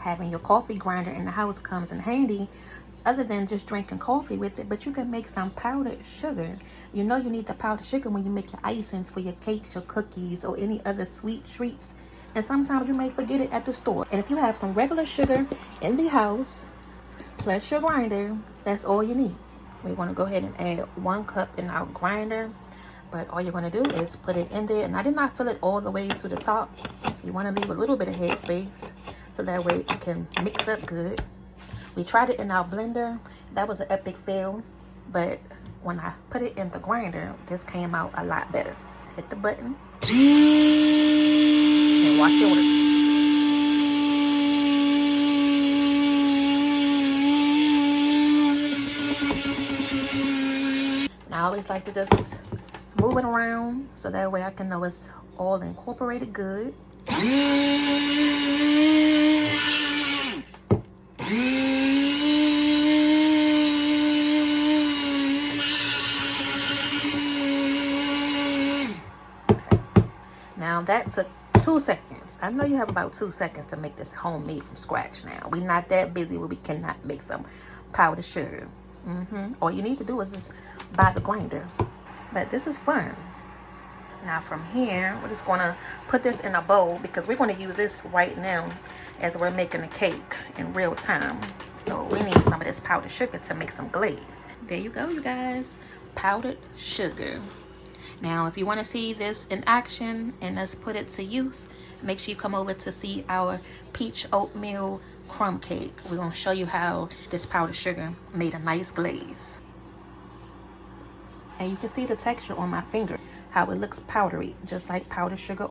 having your coffee grinder in the house comes in handy, other than just drinking coffee with it. But you can make some powdered sugar. You know you need the powdered sugar when you make your icings for your cakes, your cookies, or any other sweet treats. And sometimes you may forget it at the store. And if you have some regular sugar in the house, plus your grinder, that's all you need. We want to go ahead and add 1 cup in our grinder. But all you're going to do is put it in there. And I did not fill it all the way to the top. You want to leave a little bit of head space, so that way it can mix up good. We tried it in our blender. That was an epic fail. But when I put it in the grinder, this came out a lot better. Hit the button. And watch it work. And I always like to just move it around, so that way I can know it's all incorporated good. Now that took 2 seconds. I know you have about 2 seconds to make this homemade from scratch now. We're not that busy where we cannot make some powdered sugar. All you need to do is just buy the grinder. But this is fun. Now from here, we're just going to put this in a bowl, because we're going to use this right now as we're making a cake in real time. So we need some of this powdered sugar to make some glaze. There you go, you guys. Powdered sugar. Now, if you want to see this in action and us put it to use, make sure you come over to see our peach oatmeal crumb cake. We're going to show you how this powdered sugar made a nice glaze. And you can see the texture on my finger, how it looks powdery, just like powdered sugar